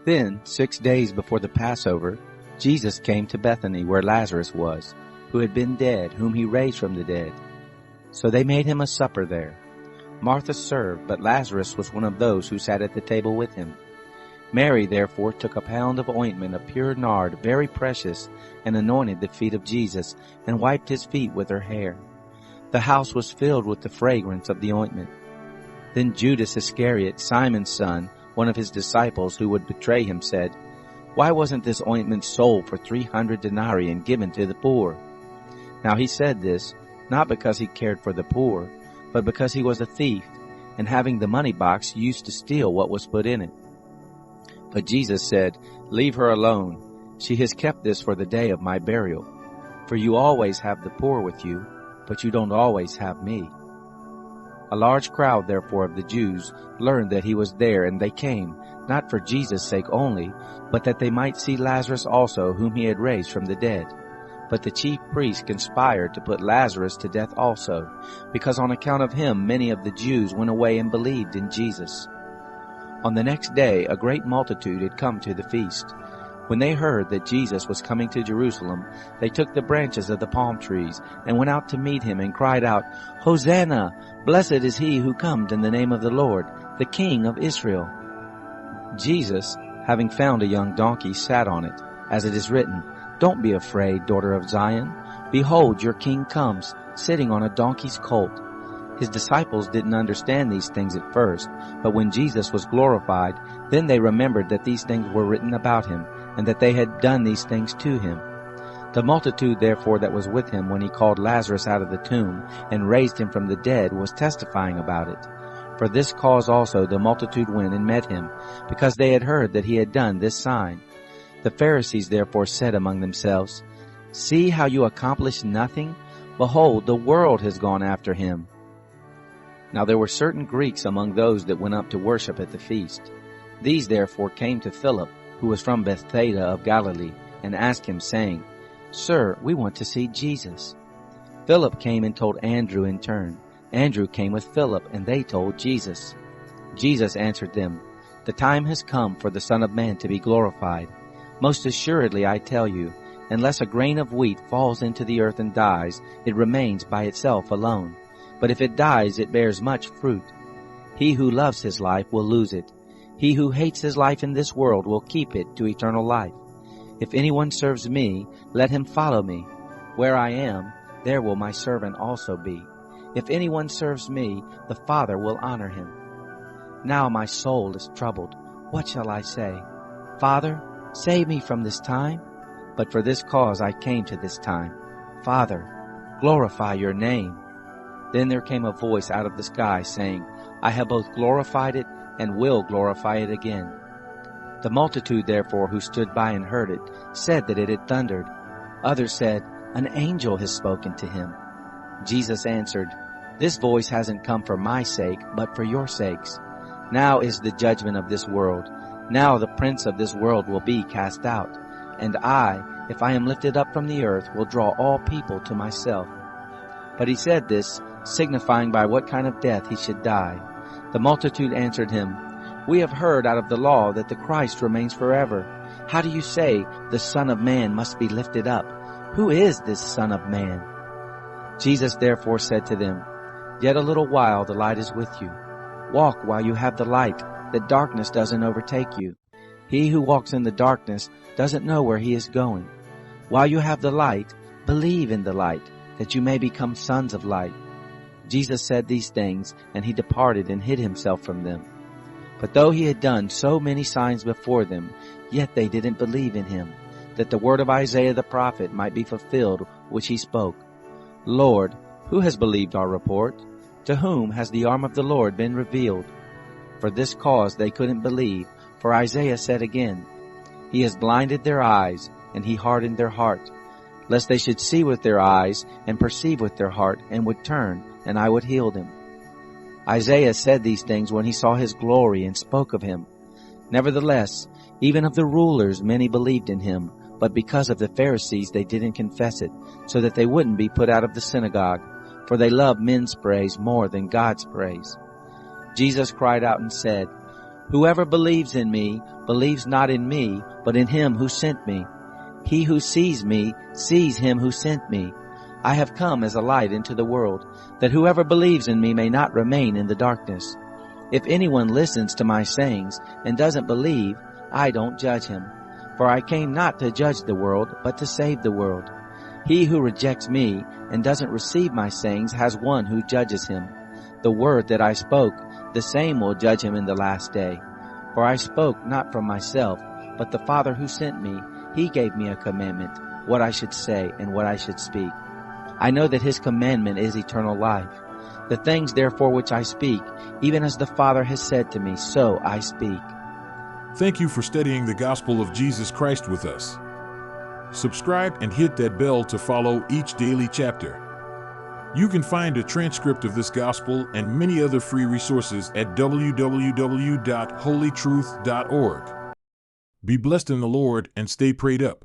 Then, 6 days before the Passover, Jesus came to Bethany where Lazarus was, who had been dead, whom he raised from the dead. So they made him a supper there. Martha served, but Lazarus was one of those who sat at the table with him. Mary therefore took a pound of ointment of pure nard, very precious, and anointed the feet of Jesus, and wiped his feet with her hair. The house was filled with the fragrance of the ointment. Then Judas Iscariot, Simon's son, one of his disciples who would betray him, said, "Why wasn't this ointment sold for 300 denarii and given to the poor?" Now he said this, not because he cared for the poor, but because he was a thief, and having the money box used to steal what was put in it. But Jesus said, "Leave her alone. She has kept this for the day of my burial. For you always have the poor with you, but you don't always have me." A large crowd, therefore, of the Jews learned that he was there, and they came, not for Jesus' sake only, but that they might see Lazarus also, whom he had raised from the dead. But the chief priests conspired to put Lazarus to death also, because on account of him many of the Jews went away and believed in Jesus. On the next day a great multitude had come to the feast. When they heard that Jesus was coming to Jerusalem, they took the branches of the palm trees and went out to meet him and cried out, "Hosanna! Blessed is he who comes in the name of the Lord, the King of Israel." Jesus, having found a young donkey, sat on it, as it is written, "Don't be afraid, daughter of Zion. Behold, your king comes, sitting on a donkey's colt." His disciples didn't understand these things at first, but when Jesus was glorified, then they remembered that these things were written about him, and that they had done these things to him. The multitude therefore that was with him when he called Lazarus out of the tomb and raised him from the dead was testifying about it. For this cause also the multitude went and met him, because they had heard that he had done this sign. The Pharisees therefore said among themselves, "See how you accomplish nothing? Behold, the world has gone after him." Now there were certain Greeks among those that went up to worship at the feast. These therefore came to Philip, who was from Bethsaida of Galilee, and asked him, saying, "Sir, we want to see Jesus." Philip came and told Andrew in turn. Andrew came with Philip, and they told Jesus. Jesus answered them, "The time has come for the Son of Man to be glorified. Most assuredly I tell you, unless a grain of wheat falls into the earth and dies, it remains by itself alone. But if it dies, it bears much fruit. He who loves his life will lose it. He who hates his life in this world will keep it to eternal life. If anyone serves me, let him follow me. Where I am, there will my servant also be. If anyone serves me, the Father will honor him. Now my soul is troubled. What shall I say? Father, save me from this time? But for this cause I came to this time. Father, glorify your name." Then there came a voice out of the sky, saying, "I have both glorified it and will glorify it again." The multitude therefore who stood by and heard it said that it had thundered. Others said, "An angel has spoken to him." Jesus answered, "This voice hasn't come for my sake, but for your sakes. Now is the judgment of this world. Now the prince of this world will be cast out. And I, if I am lifted up from the earth, will draw all people to myself." But he said this, signifying by what kind of death he should die. The multitude answered him, "We have heard out of the law that the Christ remains forever. How do you say the Son of Man must be lifted up? Who is this Son of Man?" Jesus therefore said to them, "Yet a little while the light is with you. Walk while you have the light, that darkness doesn't overtake you. He who walks in the darkness doesn't know where he is going. While you have the light, believe in the light, that you may become sons of light." Jesus said these things, and he departed and hid himself from them. But though he had done so many signs before them, yet they didn't believe in him, that the word of Isaiah the prophet might be fulfilled, which he spoke. "Lord, who has believed our report? To whom has the arm of the Lord been revealed?" For this cause they couldn't believe, for Isaiah said again, "He has blinded their eyes, and he hardened their heart, lest they should see with their eyes and perceive with their heart, and would turn, and I would heal them." Isaiah said these things when he saw his glory and spoke of him. Nevertheless, even of the rulers many believed in him, but because of the Pharisees they didn't confess it, so that they wouldn't be put out of the synagogue, for they love men's praise more than God's praise. Jesus cried out and said, Whoever believes in me believes not in me, but in him who sent me. He who sees me sees him who sent me. I have come as a light into the world, that whoever believes in me may not remain in the darkness. If anyone listens to my sayings and doesn't believe, I don't judge him. For I came not to judge the world, but to save the world. He who rejects me and doesn't receive my sayings has one who judges him. The word that I spoke, the same will judge him in the last day. For I spoke not from myself, but the Father who sent me, he gave me a commandment, what I should say and what I should speak. I know that his commandment is eternal life. The things therefore which I speak, even as the Father has said to me, so I speak. Thank you for studying the gospel of Jesus Christ with us. Subscribe and hit that bell to follow each daily chapter. You can find a transcript of this gospel and many other free resources at www.holytruth.org. Be blessed in the Lord and stay prayed up.